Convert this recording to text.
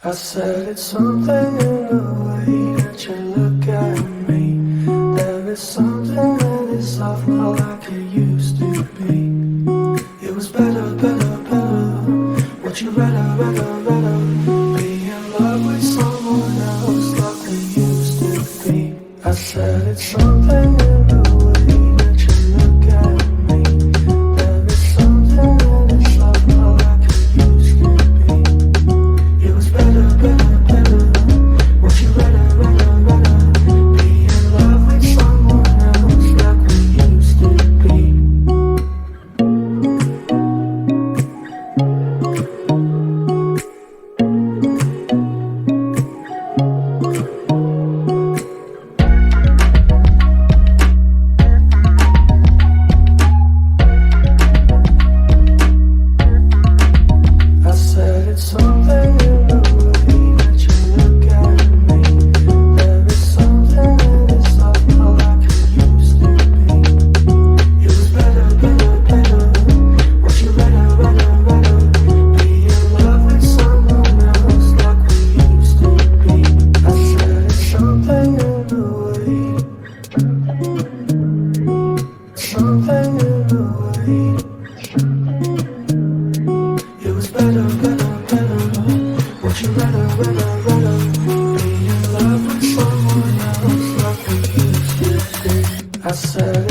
I said it's something in the way that you look at me. There is something that is off, not like it used to be. It was better, better, better. What you better, better, better. Be in love with someone else like we used to be. I said it's something in the way that you look at me. There is something that is off, not like it used to be. It was better, better, better. What you better, better, better. Be in love with someone else like we used to be. I said it's something in the way that you look at me. There is something that is off, not like it used to be. It was better, better, better. What you better, better, better. Be in love with someone else like we used to be. I said it's something in the way. Something in the way. It was better, better, better. What you better, better, better. Be in love with someone else like we used to be. I said